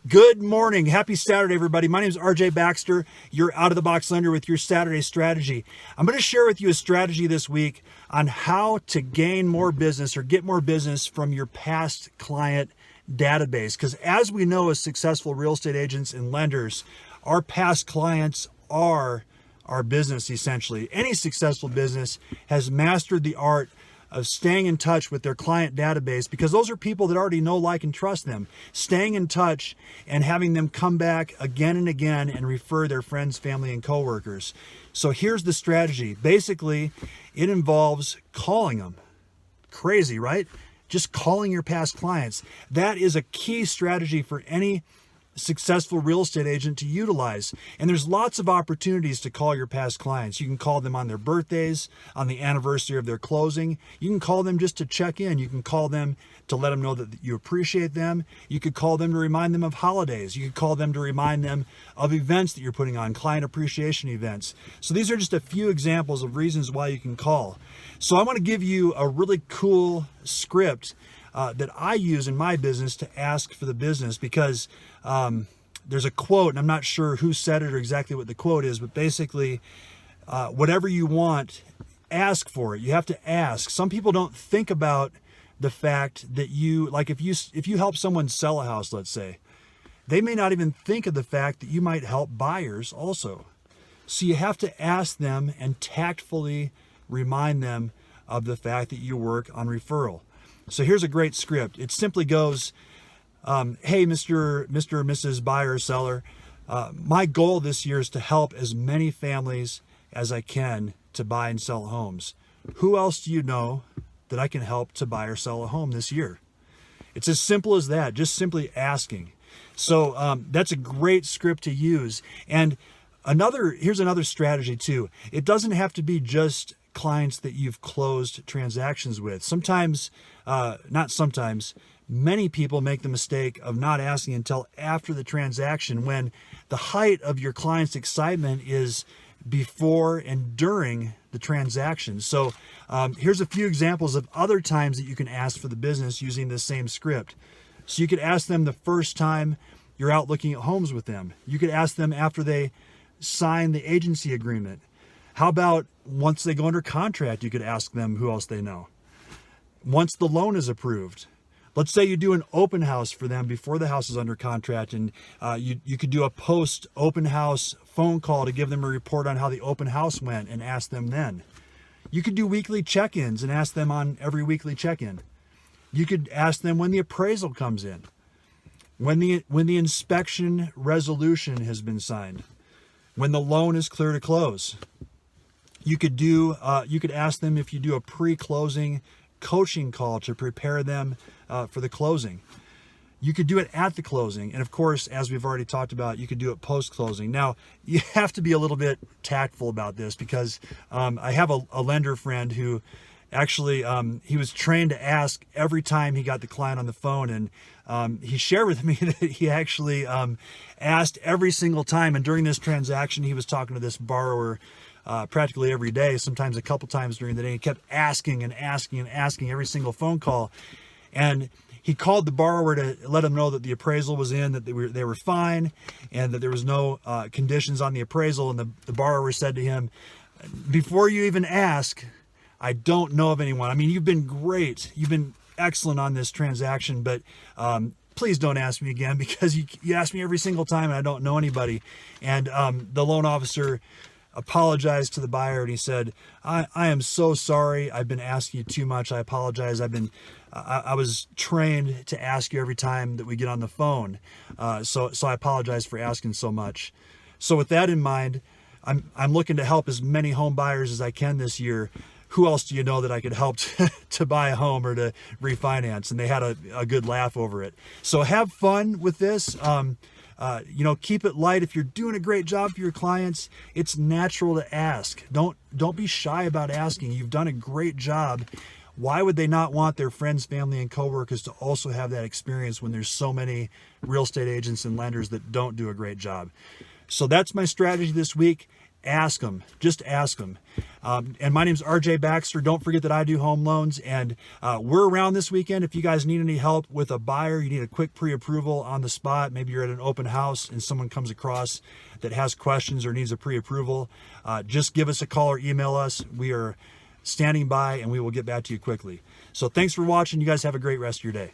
Good morning. Happy Saturday, everybody. My name is RJ Baxter. You're Out of the Box Lender with your Saturday strategy. I'm going to share with you a strategy this week on how to gain more business or get more business from your past client database. Because as we know, as successful real estate agents and lenders, our past clients are our business essentially. Any successful business has mastered the art of staying in touch with their client database, because those are people that already know, like, and trust them. Staying in touch and having them come back again and again and refer their friends, family, and coworkers. So here's the strategy. Basically, it involves calling them. Crazy, right? Just calling your past clients. That is a key strategy for any successful real estate agent to utilize. And there's lots of opportunities to call your past clients. You can call them on their birthdays, on the anniversary of their closing. You can call them just to check in. You can call them to let them know that you appreciate them. You could call them to remind them of holidays. You could call them to remind them of events that you're putting on, client appreciation events. So these are just a few examples of reasons why you can call. So I want to give you a really cool script that I use in my business to ask for the business, because there's a quote, and I'm not sure who said it or exactly what the quote is, but basically, whatever you want, ask for it. You have to ask. Some people don't think about the fact that if you help someone sell a house, let's say, they may not even think of the fact that you might help buyers also. So you have to ask them and tactfully remind them of the fact that you work on referral. So here's a great script. It simply goes, hey, Mr. or Mrs. Buyer or Seller, my goal this year is to help as many families as I can to buy and sell homes. Who else do you know that I can help to buy or sell a home this year? It's as simple as that, just simply asking. So that's a great script to use. And here's another strategy too. It doesn't have to be just clients that you've closed transactions with. Many people make the mistake of not asking until after the transaction, when the height of your client's excitement is before and during the transaction. So here's a few examples of other times that you can ask for the business using the same script. So you could ask them the first time you're out looking at homes with them. You could ask them after they sign the agency agreement. How about once they go under contract, you could ask them who else they know. Once the loan is approved. Let's say you do an open house for them before the house is under contract, and you could do a post open house phone call to give them a report on how the open house went and ask them then. You could do weekly check-ins and ask them on every weekly check-in. You could ask them when the appraisal comes in, when the inspection resolution has been signed, when the loan is clear to close. You could ask them if you do a pre-closing coaching call to prepare them for the closing. You could do it at the closing. And of course, as we've already talked about, you could do it post-closing. Now, you have to be a little bit tactful about this, because I have a lender friend who actually, he was trained to ask every time he got the client on the phone. And he shared with me that he actually asked every single time. And during this transaction, he was talking to this borrower practically every day, sometimes a couple times during the day. He kept asking and asking and asking every single phone call. And he called the borrower to let him know that the appraisal was in, that they were fine, and that there was no conditions on the appraisal. And the borrower said to him, before you even ask, I don't know of anyone. I mean, you've been great. You've been excellent on this transaction, but please don't ask me again, because you ask me every single time and I don't know anybody. And the loan officer apologized to the buyer, and he said, I am so sorry. I've been asking you too much. I apologize. I was trained to ask you every time that we get on the phone. So I apologize for asking so much. So with that in mind, I'm looking to help as many home buyers as I can this year. Who else do you know that I could help to buy a home or to refinance? And they had a good laugh over it. So have fun with this. Keep it light. If you're doing a great job for your clients, it's natural to ask. Don't be shy about asking. You've done a great job. Why would they not want their friends, family, and coworkers to also have that experience when there's so many real estate agents and lenders that don't do a great job? So that's my strategy this week. ask them. Just ask them. And my name's RJ Baxter. Don't forget that I do home loans, and we're around this weekend. If you guys need any help with a buyer, you need a quick pre-approval on the spot. Maybe you're at an open house and someone comes across that has questions or needs a pre-approval. Just give us a call or email us. We are standing by and we will get back to you quickly. So thanks for watching. You guys have a great rest of your day.